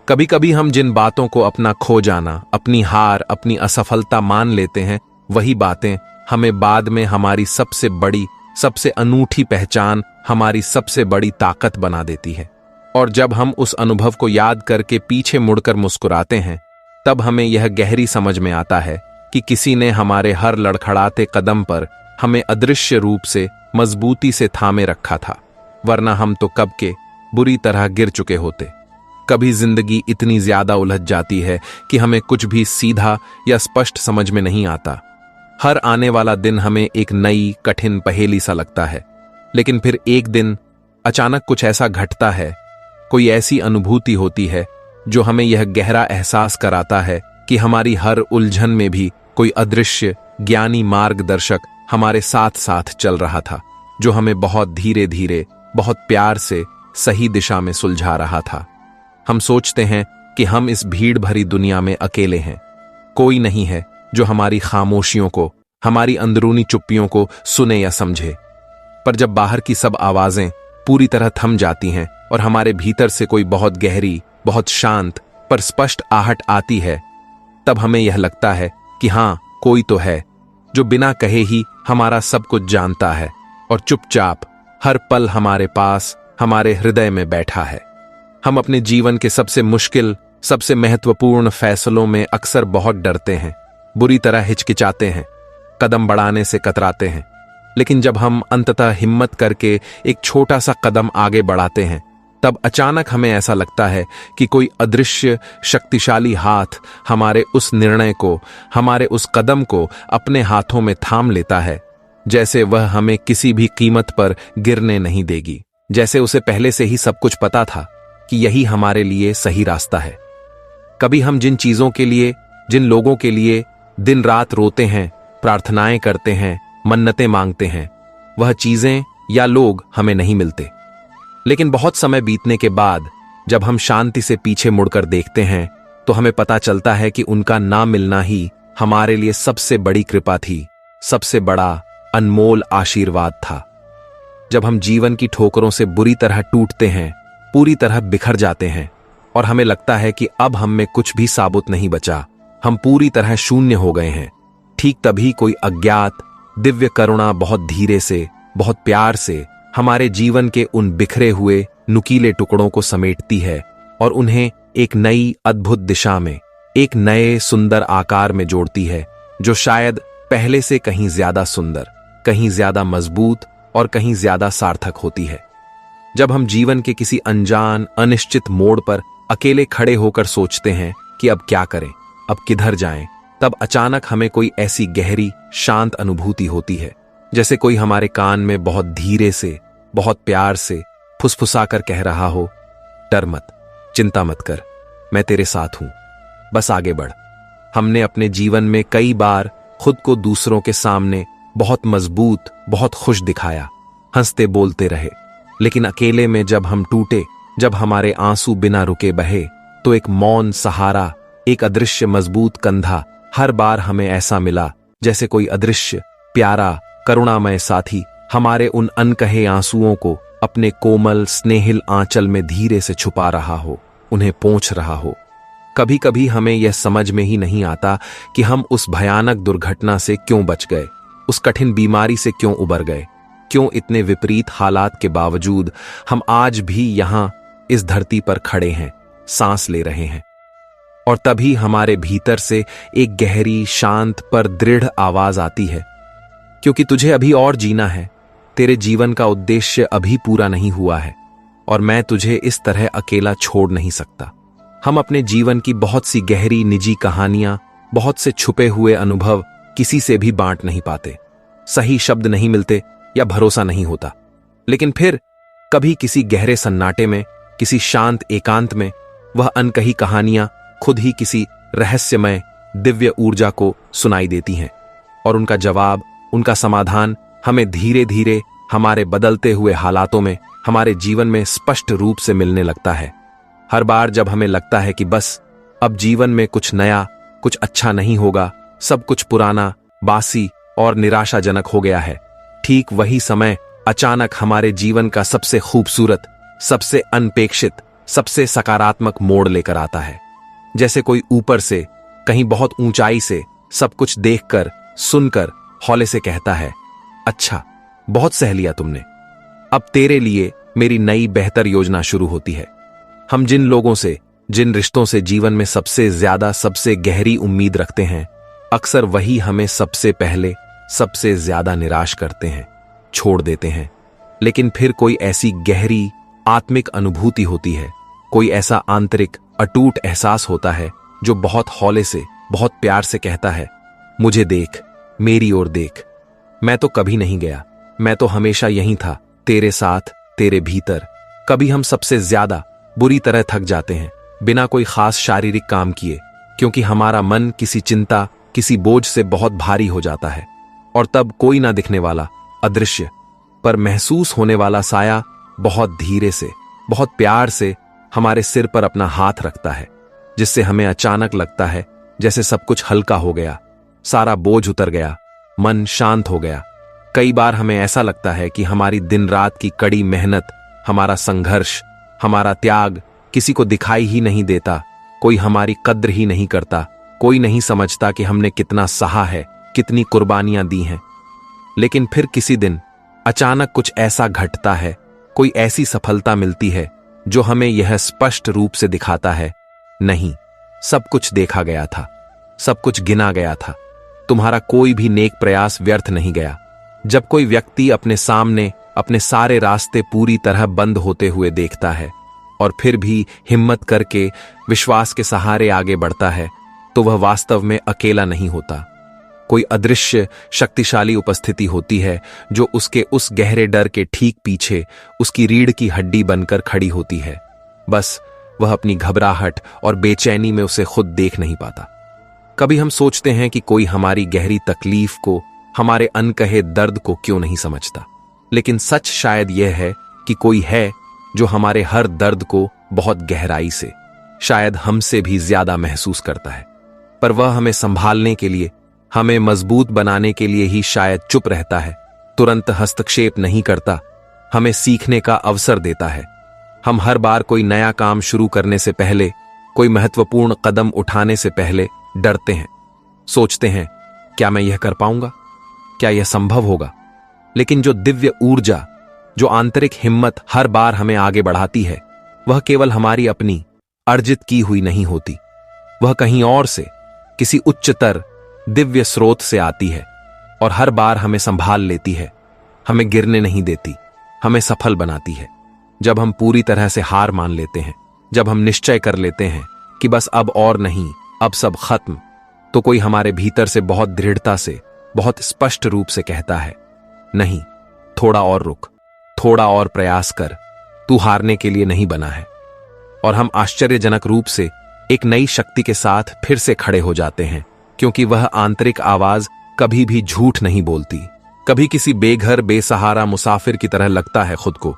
[SPEAKER 1] कभी कभी हम जिन बातों को अपना खो जाना, अपनी हार, अपनी असफलता मान लेते हैं, वही बातें हमें बाद में हमारी सबसे बड़ी, सबसे अनूठी पहचान, हमारी सबसे बड़ी ताकत बना देती है। और जब हम उस अनुभव को याद करके पीछे मुड़कर मुस्कुराते हैं, तब हमें यह गहरी समझ में आता है कि किसी ने हमारे हर लड़खड़ाते कदम पर हमें अदृश्य रूप से मजबूती से थामे रखा था, वरना हम तो कब के बुरी तरह गिर चुके होते। कभी जिंदगी इतनी ज्यादा उलझ जाती है कि हमें कुछ भी सीधा या स्पष्ट समझ में नहीं आता। हर आने वाला दिन हमें एक नई कठिन पहेली सा लगता है। लेकिन फिर एक दिन अचानक कुछ ऐसा घटता है, कोई ऐसी अनुभूति होती है जो हमें यह गहरा एहसास कराता है कि हमारी हर उलझन में भी कोई अदृश्य ज्ञानी मार्गदर्शक हमारे साथ साथ चल रहा था, जो हमें बहुत धीरे धीरे, बहुत प्यार से सही दिशा में सुलझा रहा था। हम सोचते हैं कि हम इस भीड़ भरी दुनिया में अकेले हैं, कोई नहीं है जो हमारी खामोशियों को, हमारी अंदरूनी चुप्पियों को सुने या समझे। पर जब बाहर की सब आवाजें पूरी तरह थम जाती हैं और हमारे भीतर से कोई बहुत गहरी, बहुत शांत पर स्पष्ट आहट आती है, तब हमें यह लगता है कि हाँ, कोई तो है जो बिना कहे ही हमारा सब कुछ जानता है और चुपचाप हर पल हमारे पास, हमारे हृदय में बैठा है। हम अपने जीवन के सबसे मुश्किल, सबसे महत्वपूर्ण फैसलों में अक्सर बहुत डरते हैं, बुरी तरह हिचकिचाते हैं, कदम बढ़ाने से कतराते हैं। लेकिन जब हम अंततः हिम्मत करके एक छोटा सा कदम आगे बढ़ाते हैं, तब अचानक हमें ऐसा लगता है कि कोई अदृश्य शक्तिशाली हाथ हमारे उस निर्णय को, हमारे उस कदम को अपने हाथों में थाम लेता है, जैसे वह हमें किसी भी कीमत पर गिरने नहीं देगी, जैसे उसे पहले से ही सब कुछ पता था कि यही हमारे लिए सही रास्ता है। कभी हम जिन चीजों के लिए, जिन लोगों के लिए दिन रात रोते हैं, प्रार्थनाएं करते हैं, मन्नतें मांगते हैं, वह चीजें या लोग हमें नहीं मिलते। लेकिन बहुत समय बीतने के बाद जब हम शांति से पीछे मुड़कर देखते हैं, तो हमें पता चलता है कि उनका ना मिलना ही हमारे लिए सबसे बड़ी कृपा थी, सबसे बड़ा अनमोल आशीर्वाद था। जब हम जीवन की ठोकरों से बुरी तरह टूटते हैं, पूरी तरह बिखर जाते हैं और हमें लगता है कि अब हम में कुछ भी साबुत नहीं बचा, हम पूरी तरह शून्य हो गए हैं, ठीक तभी कोई अज्ञात दिव्य करुणा बहुत धीरे से, बहुत प्यार से हमारे जीवन के उन बिखरे हुए नुकीले टुकड़ों को समेटती है और उन्हें एक नई अद्भुत दिशा में, एक नए सुंदर आकार में जोड़ती है, जो शायद पहले से कहीं ज्यादा सुंदर, कहीं ज्यादा मजबूत और कहीं ज्यादा सार्थक होती है। जब हम जीवन के किसी अनजान, अनिश्चित मोड़ पर अकेले खड़े होकर सोचते हैं कि अब क्या करें, अब किधर जाएं, तब अचानक हमें कोई ऐसी गहरी, शांत अनुभूति होती है, जैसे कोई हमारे कान में बहुत धीरे से, बहुत प्यार से फुसफुसाकर कह रहा हो, डर मत, चिंता मत कर, मैं तेरे साथ हूं, बस आगे बढ़। हमने अपने जीवन में कई बार खुद को दूसरों के सामने बहुत मजबूत, बहुत खुश दिखाया, हंसते बोलते रहे, लेकिन अकेले में जब हम टूटे, जब हमारे आंसू बिना रुके बहे, तो एक मौन सहारा, एक अदृश्य मजबूत कंधा हर बार हमें ऐसा मिला जैसे कोई अदृश्य, प्यारा, करुणामय साथी हमारे उन अनकहे आंसुओं को अपने कोमल, स्नेहिल आंचल में धीरे से छुपा रहा हो, उन्हें पोंछ रहा हो। कभी कभी हमें यह समझ में ही नहीं आता कि हम उस भयानक दुर्घटना से क्यों बच गए, उस कठिन बीमारी से क्यों उबर गए, क्यों इतने विपरीत हालात के बावजूद हम आज भी यहां इस धरती पर खड़े हैं, सांस ले रहे हैं। और तभी हमारे भीतर से एक गहरी, शांत पर दृढ़ आवाज आती है, क्योंकि तुझे अभी और जीना है, तेरे जीवन का उद्देश्य अभी पूरा नहीं हुआ है और मैं तुझे इस तरह अकेला छोड़ नहीं सकता। हम अपने जीवन की बहुत सी गहरी निजी कहानियां, बहुत से छुपे हुए अनुभव किसी से भी बांट नहीं पाते, सही शब्द नहीं मिलते या भरोसा नहीं होता। लेकिन फिर कभी किसी गहरे सन्नाटे में, किसी शांत एकांत में, वह अनकही कहानियां खुद ही किसी रहस्यमय दिव्य ऊर्जा को सुनाई देती हैं और उनका जवाब, उनका समाधान हमें धीरे धीरे हमारे बदलते हुए हालातों में, हमारे जीवन में स्पष्ट रूप से मिलने लगता है। हर बार जब हमें लगता है कि बस अब जीवन में कुछ नया, कुछ अच्छा नहीं होगा, सब कुछ पुराना, बासी और निराशाजनक हो गया है, ठीक वही समय अचानक हमारे जीवन का सबसे खूबसूरत, सबसे अनपेक्षित, सबसे सकारात्मक मोड़ लेकर आता है। जैसे कोई ऊपर से, कहीं बहुत ऊंचाई से सब कुछ देखकर, सुनकर हौले से कहता है, अच्छा, बहुत सह लिया तुमने, अब तेरे लिए मेरी नई बेहतर योजना शुरू होती है। हम जिन लोगों से, जिन रिश्तों से जीवन में सबसे ज्यादा, सबसे गहरी उम्मीद रखते हैं, अक्सर वही हमें सबसे पहले सबसे ज्यादा निराश करते हैं, छोड़ देते हैं, लेकिन फिर कोई ऐसी गहरी आत्मिक अनुभूति होती है, कोई ऐसा आंतरिक अटूट एहसास होता है जो बहुत हौले से, बहुत प्यार से कहता है, मुझे देख, मेरी ओर देख। मैं तो कभी नहीं गया, मैं तो हमेशा यहीं था, तेरे साथ, तेरे भीतर। कभी हम सबसे ज्यादा बुरी तरह थक जाते हैं, बिना कोई खास शारीरिक काम किए, क्योंकि हमारा मन किसी चिंता, किसी बोझ से बहुत भारी हो जाता है। और तब कोई ना दिखने वाला, अदृश्य पर महसूस होने वाला साया बहुत धीरे से, बहुत प्यार से हमारे सिर पर अपना हाथ रखता है, जिससे हमें अचानक लगता है जैसे सब कुछ हल्का हो गया, सारा बोझ उतर गया, मन शांत हो गया। कई बार हमें ऐसा लगता है कि हमारी दिन रात की कड़ी मेहनत, हमारा संघर्ष, हमारा त्याग किसी को दिखाई ही नहीं देता, कोई हमारी कद्र ही नहीं करता, कोई नहीं समझता कि हमने कितना सहा है, कितनी कुर्बानियां दी हैं। लेकिन फिर किसी दिन अचानक कुछ ऐसा घटता है, कोई ऐसी सफलता मिलती है जो हमें यह स्पष्ट रूप से दिखाता है, नहीं, सब कुछ देखा गया था, सब कुछ गिना गया था, तुम्हारा कोई भी नेक प्रयास व्यर्थ नहीं गया। जब कोई व्यक्ति अपने सामने अपने सारे रास्ते पूरी तरह बंद होते हुए देखता है और फिर भी हिम्मत करके विश्वास के सहारे आगे बढ़ता है, तो वह वास्तव में अकेला नहीं होता। कोई अदृश्य शक्तिशाली उपस्थिति होती है जो उसके उस गहरे डर के ठीक पीछे उसकी रीढ़ की हड्डी बनकर खड़ी होती है। बस वह अपनी घबराहट और बेचैनी में उसे खुद देख नहीं पाता। कभी हम सोचते हैं कि कोई हमारी गहरी तकलीफ को, हमारे अनकहे दर्द को क्यों नहीं समझता, लेकिन सच शायद यह है कि कोई है जो हमारे हर दर्द को बहुत गहराई से, शायद हमसे भी ज्यादा महसूस करता है। पर वह हमें संभालने के लिए, हमें मजबूत बनाने के लिए ही शायद चुप रहता है, तुरंत हस्तक्षेप नहीं करता, हमें सीखने का अवसर देता है। हम हर बार कोई नया काम शुरू करने से पहले, कोई महत्वपूर्ण कदम उठाने से पहले डरते हैं, सोचते हैं, क्या मैं यह कर पाऊंगा, क्या यह संभव होगा? लेकिन जो दिव्य ऊर्जा, जो आंतरिक हिम्मत हर बार हमें आगे बढ़ाती है, वह केवल हमारी अपनी अर्जित की हुई नहीं होती, वह कहीं और से, किसी उच्चतर दिव्य स्रोत से आती है और हर बार हमें संभाल लेती है, हमें गिरने नहीं देती, हमें सफल बनाती है। जब हम पूरी तरह से हार मान लेते हैं, जब हम निश्चय कर लेते हैं कि बस अब और नहीं, अब सब खत्म, तो कोई हमारे भीतर से बहुत दृढ़ता से, बहुत स्पष्ट रूप से कहता है, नहीं, थोड़ा और रुक, थोड़ा और प्रयास कर, तू हारने के लिए नहीं बना है। और हम आश्चर्यजनक रूप से एक नई शक्ति के साथ फिर से खड़े हो जाते हैं, क्योंकि वह आंतरिक आवाज कभी भी झूठ नहीं बोलती। कभी किसी बेघर बेसहारा मुसाफिर की तरह लगता है खुद को,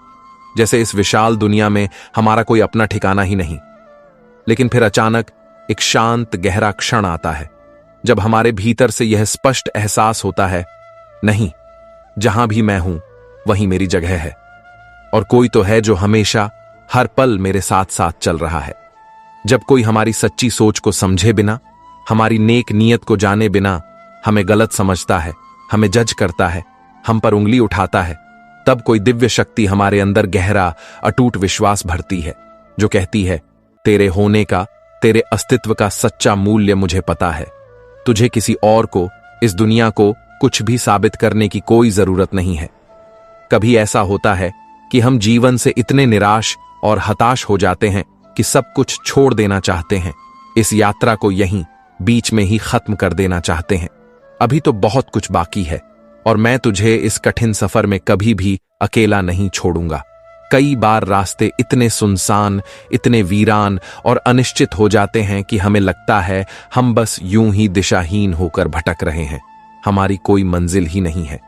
[SPEAKER 1] जैसे इस विशाल दुनिया में हमारा कोई अपना ठिकाना ही नहीं। लेकिन फिर अचानक एक शांत गहरा क्षण आता है, जब हमारे भीतर से यह स्पष्ट एहसास होता है, नहीं, जहां भी मैं हूं वहीं मेरी जगह है, और कोई तो है जो हमेशा हर पल मेरे साथ साथ चल रहा है। जब कोई हमारी सच्ची सोच को समझे बिना, हमारी नेक नीयत को जाने बिना हमें गलत समझता है, हमें जज करता है, हम पर उंगली उठाता है, तब कोई दिव्य शक्ति हमारे अंदर गहरा अटूट विश्वास भरती है, जो कहती है, तेरे होने का, तेरे अस्तित्व का सच्चा मूल्य मुझे पता है। तुझे किसी और को, इस दुनिया को कुछ भी साबित करने की कोई जरूरत नहीं है। कभी ऐसा होता है कि हम जीवन से इतने निराश और हताश हो जाते हैं कि सब कुछ छोड़ देना चाहते हैं, इस यात्रा को यहीं बीच में ही खत्म कर देना चाहते हैं। अभी तो बहुत कुछ बाकी है और मैं तुझे इस कठिन सफर में कभी भी अकेला नहीं छोड़ूंगा। कई बार रास्ते इतने सुनसान, इतने वीरान और अनिश्चित हो जाते हैं कि हमें लगता है हम बस यूं ही दिशाहीन होकर भटक रहे हैं, हमारी कोई मंजिल ही नहीं है।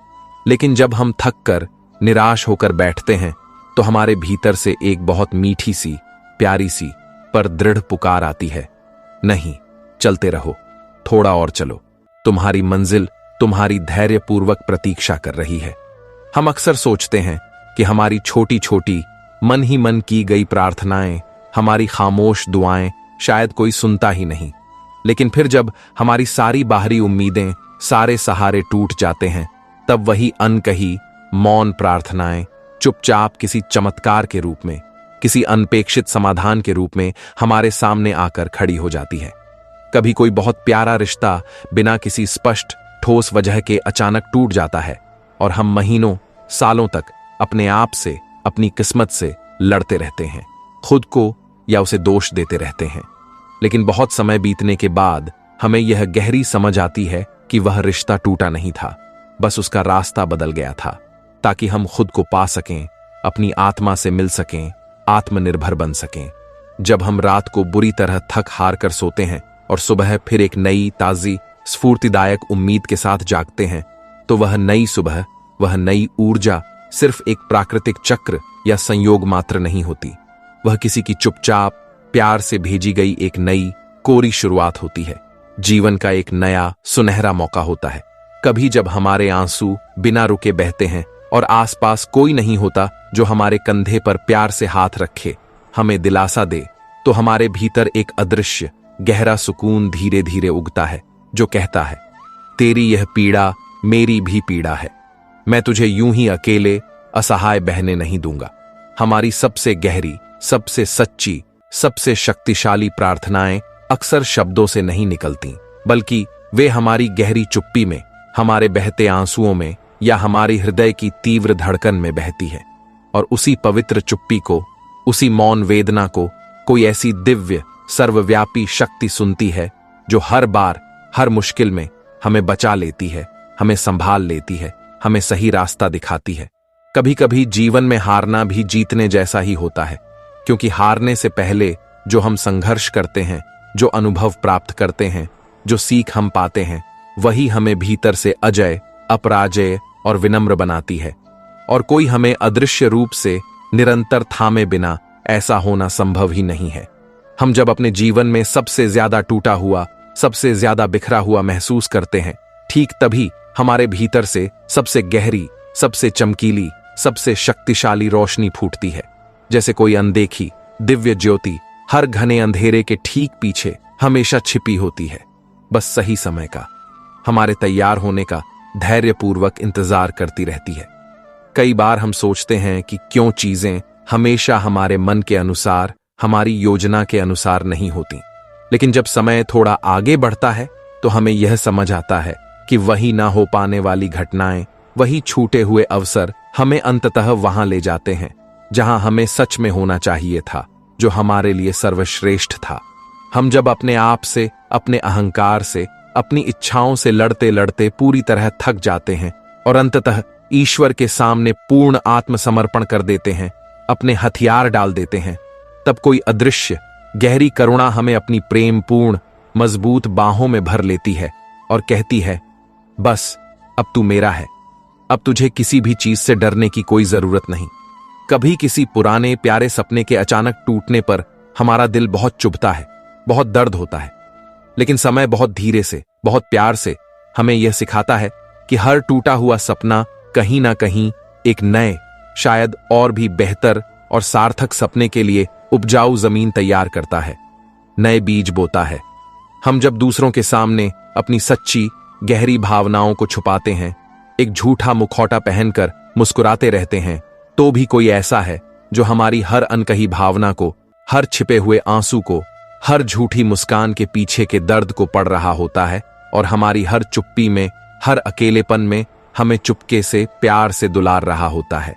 [SPEAKER 1] लेकिन जब हम थक कर, निराश होकर बैठते हैं, तो हमारे भीतर से एक बहुत मीठी सी, प्यारी सी पर दृढ़ पुकार आती है, नहीं, चलते रहो, थोड़ा और चलो, तुम्हारी मंजिल तुम्हारी धैर्यपूर्वक प्रतीक्षा कर रही है। हम अक्सर सोचते हैं कि हमारी छोटी छोटी मन ही मन की गई प्रार्थनाएं, हमारी खामोश दुआएं शायद कोई सुनता ही नहीं। लेकिन फिर जब हमारी सारी बाहरी उम्मीदें, सारे सहारे टूट जाते हैं, तब वही अनकही मौन प्रार्थनाएं चुपचाप किसी चमत्कार के रूप में, किसी अनपेक्षित समाधान के रूप में हमारे सामने आकर खड़ी हो जाती है। कभी कोई बहुत प्यारा रिश्ता बिना किसी स्पष्ट ठोस वजह के अचानक टूट जाता है और हम महीनों, सालों तक अपने आप से, अपनी किस्मत से लड़ते रहते हैं, खुद को या उसे दोष देते रहते हैं। लेकिन बहुत समय बीतने के बाद हमें यह गहरी समझ आती है कि वह रिश्ता टूटा नहीं था, बस उसका रास्ता बदल गया था, ताकि हम खुद को पा सकें, अपनी आत्मा से मिल सकें, आत्मनिर्भर बन सकें। जब हम रात को बुरी तरह थक हार कर सोते हैं और सुबह फिर एक नई, ताजी, स्फूर्तिदायक उम्मीद के साथ जागते हैं, तो वह नई सुबह, वह नई ऊर्जा सिर्फ एक प्राकृतिक चक्र या संयोग मात्र नहीं होती। वह किसी की चुपचाप प्यार से भेजी गई एक नई, कोरी शुरुआत होती है। जीवन का एक नया, सुनहरा मौका होता है। कभी जब हमारे आंसू बिना रुके बहते हैं और आसपास कोई नहीं होता जो हमारे कंधे पर प्यार से हाथ रखे, हमें दिलासा दे, तो हमारे भीतर एक अदृश्य, गहरा सुकून धीरे धीरे उगता है, जो कहता है, तेरी यह पीड़ा मेरी भी पीड़ा है, मैं तुझे यूं ही अकेले, असहाय बहने नहीं दूंगा। हमारी सबसे गहरी, सबसे सच्ची, सबसे शक्तिशाली प्रार्थनाएं अक्सर शब्दों से नहीं निकलती, बल्कि वे हमारी गहरी चुप्पी में, हमारे बहते आंसुओं में या हमारी हृदय की तीव्र धड़कन में बहती है। और उसी पवित्र चुप्पी को, उसी मौन वेदना को कोई ऐसी दिव्य, सर्वव्यापी शक्ति सुनती है, जो हर बार, हर मुश्किल में हमें बचा लेती है, हमें संभाल लेती है, हमें सही रास्ता दिखाती है। कभी कभी जीवन में हारना भी जीतने जैसा ही होता है, क्योंकि हारने से पहले जो हम संघर्ष करते हैं, जो अनुभव प्राप्त करते हैं, जो सीख हम पाते हैं, वही हमें भीतर से अजय, अपराजय और विनम्र बनाती है। और कोई हमें अदृश्य रूप से निरंतर थामे बिना ऐसा होना संभव ही नहीं है। हम जब अपने जीवन में सबसे ज्यादा टूटा हुआ, सबसे ज्यादा बिखरा हुआ महसूस करते हैं, ठीक तभी हमारे भीतर से सबसे गहरी, सबसे चमकीली, सबसे शक्तिशाली रोशनी फूटती है। जैसे कोई अनदेखी दिव्य ज्योति हर घने अंधेरे के ठीक पीछे हमेशा छिपी होती है, बस सही समय का, हमारे तैयार होने का धैर्यपूर्वक इंतजार करती रहती है। कई बार हम सोचते हैं कि क्यों चीजें हमेशा हमारे मन के अनुसार, हमारी योजना के अनुसार नहीं होती। लेकिन जब समय थोड़ा आगे बढ़ता है, तो हमें यह समझ आता है कि वही ना हो पाने वाली घटनाएं, वही छूटे हुए अवसर हमें अंततः वहां ले जाते हैं जहां हमें सच में होना चाहिए था, जो हमारे लिए सर्वश्रेष्ठ था। हम जब अपने आप से, अपने अहंकार से, अपनी इच्छाओं से लड़ते लड़ते पूरी तरह थक जाते हैं और अंततः ईश्वर के सामने पूर्ण आत्मसमर्पण कर देते हैं, अपने हथियार डाल देते हैं, तब कोई अदृश्य, गहरी करुणा हमें अपनी प्रेमपूर्ण, मजबूत बाहों में भर लेती है और कहती है, बस अब तू मेरा है, अब तुझे किसी भी चीज से डरने की कोई जरूरत नहीं। कभी किसी पुराने प्यारे सपने के अचानक टूटने पर हमारा दिल बहुत चुभता है, बहुत दर्द होता है, लेकिन समय बहुत धीरे से, बहुत प्यार से हमें यह सिखाता है कि हर टूटा हुआ सपना कहीं ना कहीं एक नए, शायद और भी बेहतर और सार्थक सपने के लिए उपजाऊ जमीन तैयार करता है, नए बीज बोता है। हम जब दूसरों के सामने अपनी सच्ची, गहरी भावनाओं को छुपाते हैं, एक झूठा मुखौटा पहनकर मुस्कुराते रहते हैं, तो भी कोई ऐसा है जो हमारी हर अनकही भावना को, हर छिपे हुए आंसू को, हर झूठी मुस्कान के पीछे के दर्द को पढ़ रहा होता है और हमारी हर चुप्पी में, हर अकेलेपन में हमें चुपके से, प्यार से दुलार रहा होता है।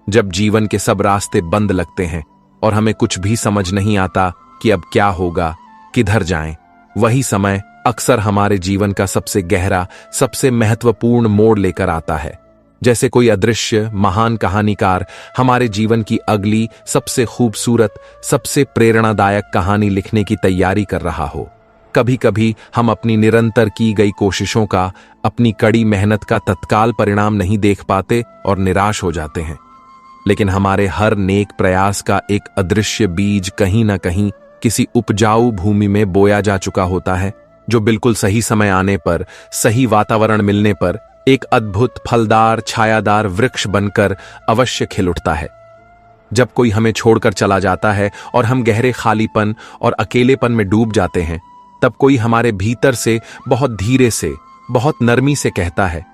[SPEAKER 1] जब जीवन के सब रास्ते बंद लगते हैं और हमें कुछ भी समझ नहीं आता कि अब क्या होगा, किधर जाएं, वही समय अक्सर हमारे जीवन का सबसे गहरा, सबसे महत्वपूर्ण मोड़ लेकर आता है। जैसे कोई अदृश्य महान कहानीकार हमारे जीवन की अगली सबसे खूबसूरत, सबसे प्रेरणादायक कहानी लिखने की तैयारी कर रहा हो। कभी कभी हम अपनी निरंतर की गई कोशिशों का, अपनी कड़ी मेहनत का तत्काल परिणाम नहीं देख पाते और निराश हो जाते हैं। लेकिन हमारे हर नेक प्रयास का एक अदृश्य बीज कहीं ना कहीं किसी उपजाऊ भूमि में बोया जा चुका होता है, जो बिल्कुल सही समय आने पर, सही वातावरण मिलने पर एक अद्भुत, फलदार, छायादार वृक्ष बनकर अवश्य खिल उठता है। जब कोई हमें छोड़कर चला जाता है और हम गहरे खालीपन और अकेलेपन में डूब जाते हैं, तब कोई हमारे भीतर से बहुत धीरे से, बहुत नरमी से कहता है,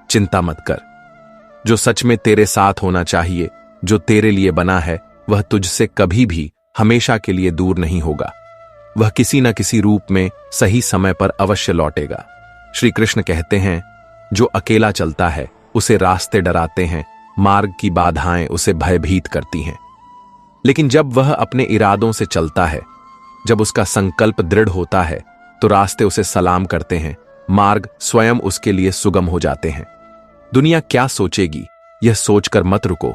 [SPEAKER 1] चिंता मत कर, जो सच में तेरे साथ होना चाहिए, जो तेरे लिए बना है, वह तुझसे कभी भी, हमेशा के लिए दूर नहीं होगा। वह किसी न किसी रूप में सही समय पर अवश्य लौटेगा। श्री कृष्ण कहते हैं, जो अकेला चलता है उसे रास्ते डराते हैं, मार्ग की बाधाएं उसे भयभीत करती हैं। लेकिन जब वह अपने इरादों से चलता है, जब उसका संकल्प दृढ़ होता है, तो रास्ते उसे सलाम करते हैं, मार्ग स्वयं उसके लिए सुगम हो जाते हैं। दुनिया क्या सोचेगी, यह सोचकर मत रुको।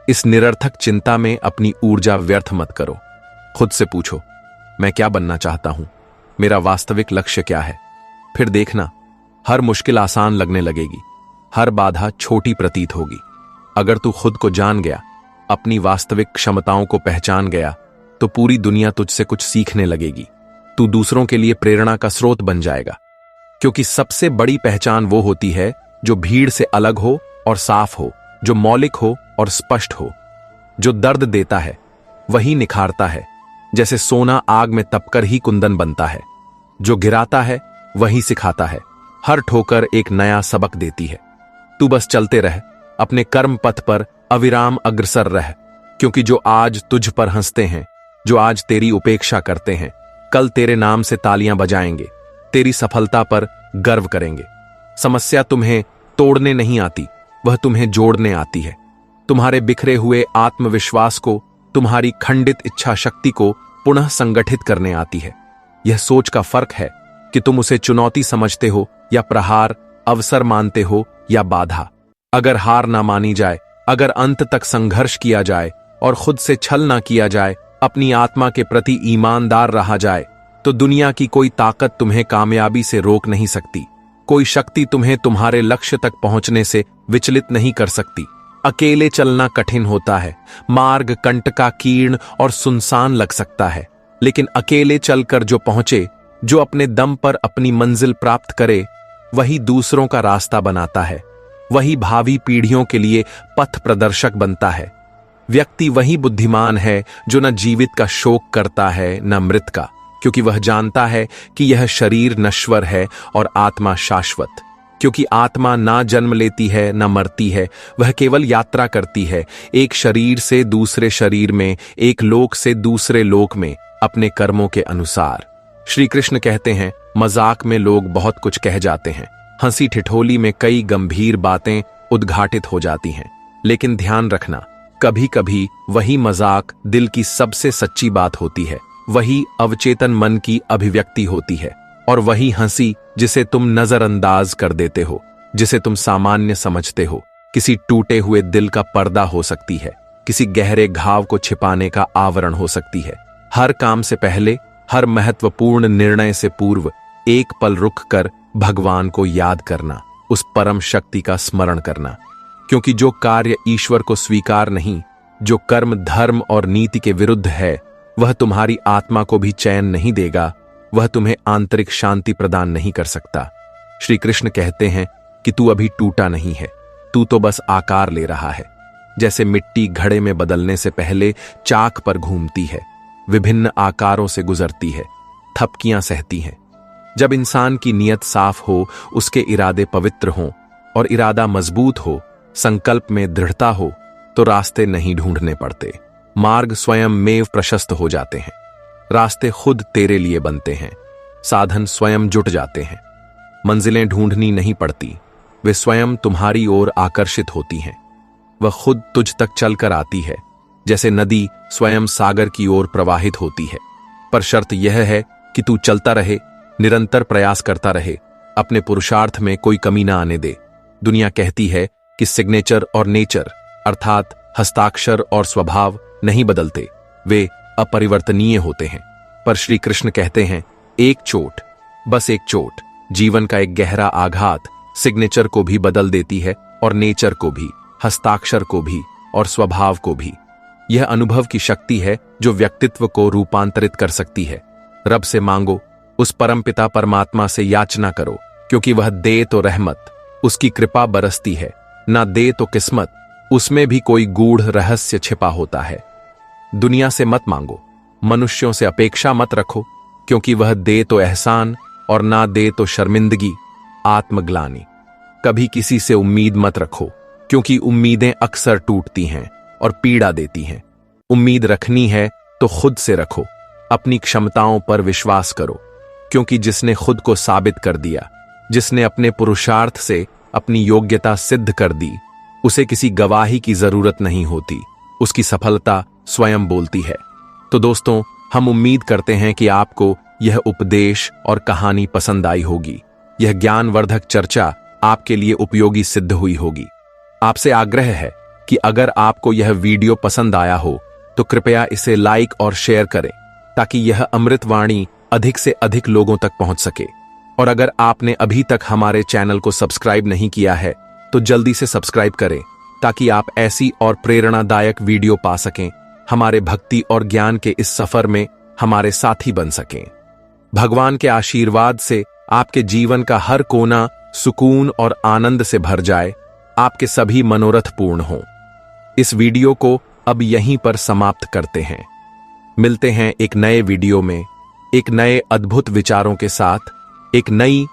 [SPEAKER 1] इस निरर्थक चिंता में अपनी ऊर्जा व्यर्थ मत करो। खुद से पूछो, मैं क्या बनना चाहता हूं? मेरा वास्तविक लक्ष्य क्या है? फिर देखना, हर मुश्किल आसान लगने लगेगी, हर बाधा छोटी प्रतीत होगी। अगर तू खुद को जान गया, अपनी वास्तविक क्षमताओं को पहचान गया, तो पूरी दुनिया तुझसे कुछ सीखने लगेगी। तू दूसरों के लिए प्रेरणा का स्रोत बन जाएगा, क्योंकि सबसे बड़ी पहचान वो होती है जो भीड़ से अलग हो और साफ हो, जो मौलिक हो और स्पष्ट हो। जो दर्द देता है वही निखारता है, जैसे सोना आग में तपकर ही कुंदन बनता है। जो गिराता है वही सिखाता है, हर ठोकर एक नया सबक देती है। तू बस चलते रह, अपने कर्म पथ पर अविराम अग्रसर रह, क्योंकि जो आज तुझ पर हंसते हैं, जो आज तेरी उपेक्षा करते हैं, कल तेरे नाम से तालियां बजाएंगे, तेरी सफलता पर गर्व करेंगे। समस्या तुम्हें तोड़ने नहीं आती, वह तुम्हें जोड़ने आती है। तुम्हारे बिखरे हुए आत्मविश्वास को, तुम्हारी खंडित इच्छा शक्ति को पुनः संगठित करने आती है। यह सोच का फर्क है कि तुम उसे चुनौती समझते हो या प्रहार, अवसर मानते हो या बाधा। अगर हार ना मानी जाए, अगर अंत तक संघर्ष किया जाए और खुद से छल ना किया जाए, अपनी आत्मा के प्रति ईमानदार रहा जाए, तो दुनिया की कोई ताकत तुम्हें कामयाबी से रोक नहीं सकती। कोई शक्ति तुम्हें तुम्हारे लक्ष्य तक पहुंचने से विचलित नहीं कर सकती। अकेले चलना कठिन होता है, मार्ग कंटकाकीर्ण और सुनसान लग सकता है, लेकिन अकेले चलकर जो पहुंचे, जो अपने दम पर अपनी मंजिल प्राप्त करे, वही दूसरों का रास्ता बनाता है, वही भावी पीढ़ियों के लिए पथ प्रदर्शक बनता है। व्यक्ति वही बुद्धिमान है जो न जीवित का शोक करता है न मृत का, क्योंकि वह जानता है कि यह शरीर नश्वर है और आत्मा शाश्वत। क्योंकि आत्मा ना जन्म लेती है न मरती है, वह केवल यात्रा करती है, एक शरीर से दूसरे शरीर में, एक लोक से दूसरे लोक में, अपने कर्मों के अनुसार। श्री कृष्ण कहते हैं, मजाक में लोग बहुत कुछ कह जाते हैं, हंसी ठिठोली में कई गंभीर बातें उद्घाटित हो जाती हैं, लेकिन ध्यान रखना, कभी कभी वही मजाक दिल की सबसे सच्ची बात होती है, वही अवचेतन मन की अभिव्यक्ति होती है, और वही हंसी जिसे तुम नजरअंदाज कर देते हो, जिसे तुम सामान्य समझते हो, किसी टूटे हुए दिल का पर्दा हो सकती है, किसी गहरे घाव को छिपाने का आवरण हो सकती है। हर काम से पहले, हर महत्वपूर्ण निर्णय से पूर्व एक पल रुक कर भगवान को याद करना, उस परम शक्ति का स्मरण करना, क्योंकि जो कार्य ईश्वर को स्वीकार नहीं, जो कर्म धर्म और नीति के विरुद्ध है, वह तुम्हारी आत्मा को भी चैन नहीं देगा, वह तुम्हें आंतरिक शांति प्रदान नहीं कर सकता। श्री कृष्ण कहते हैं कि तू अभी टूटा नहीं है, तू तो बस आकार ले रहा है। जैसे मिट्टी घड़े में बदलने से पहले चाक पर घूमती है, विभिन्न आकारों से गुजरती है, थपकियां सहती हैं। जब इंसान की नीयत साफ हो, उसके इरादे पवित्र हों और इरादा मजबूत हो, संकल्प में दृढ़ता हो, तो रास्ते नहीं ढूंढने पड़ते, मार्ग स्वयं मेव प्रशस्त हो जाते हैं। रास्ते खुद तेरे लिए बनते हैं, साधन स्वयं जुट जाते हैं। मंजिलें ढूंढनी नहीं पड़ती, वे स्वयं तुम्हारी ओर आकर्षित होती हैं। वह खुद तुझ तक चलकर आती है, जैसे नदी स्वयं सागर की ओर प्रवाहित होती है। पर शर्त यह है कि तू चलता रहे, निरंतर प्रयास करता रहे, अपने पुरुषार्थ में कोई कमी ना आने दे। दुनिया कहती है कि सिग्नेचर और नेचर, अर्थात हस्ताक्षर और स्वभाव नहीं बदलते, वे अपरिवर्तनीय होते हैं। पर श्री कृष्ण कहते हैं, एक चोट, बस एक चोट, जीवन का एक गहरा आघात सिग्नेचर को भी बदल देती है, और नेचर को भी, हस्ताक्षर को भी और स्वभाव को भी। यह अनुभव की शक्ति है जो व्यक्तित्व को रूपांतरित कर सकती है। रब से मांगो, उस परमपिता परमात्मा से याचना करो, क्योंकि वह दे तो रहमत, उसकी कृपा बरसती है, ना दे तो किस्मत, उसमें भी कोई गूढ़ रहस्य छिपा होता है। दुनिया से मत मांगो, मनुष्यों से अपेक्षा मत रखो, क्योंकि वह दे तो एहसान और ना दे तो शर्मिंदगी, आत्मग्लानि। कभी किसी से उम्मीद मत रखो, क्योंकि उम्मीदें अक्सर टूटती हैं और पीड़ा देती हैं। उम्मीद रखनी है तो खुद से रखो, अपनी क्षमताओं पर विश्वास करो, क्योंकि जिसने खुद को साबित कर दिया, जिसने अपने पुरुषार्थ से अपनी योग्यता सिद्ध कर दी, उसे किसी गवाही की जरूरत नहीं होती, उसकी सफलता स्वयं बोलती है। तो दोस्तों, हम उम्मीद करते हैं कि आपको यह उपदेश और कहानी पसंद आई होगी। यह ज्ञानवर्धक चर्चा आपके लिए उपयोगी सिद्ध हुई होगी। आपसे आग्रह है कि अगर आपको यह वीडियो पसंद आया हो तो कृपया इसे लाइक और शेयर करें, ताकि यह अमृतवाणी अधिक से अधिक लोगों तक पहुंच सके। और अगर आपने अभी तक हमारे चैनल को सब्सक्राइब नहीं किया है तो जल्दी से सब्सक्राइब करें, ताकि आप ऐसी और प्रेरणादायक वीडियो पा सकें, हमारे भक्ति और ज्ञान के इस सफर में हमारे साथी बन सकें। भगवान के आशीर्वाद से आपके जीवन का हर कोना सुकून और आनंद से भर जाए, आपके सभी मनोरथ पूर्ण हों। इस वीडियो को अब यहीं पर समाप्त करते हैं। मिलते हैं एक नए वीडियो में, एक नए अद्भुत विचारों के साथ, एक नई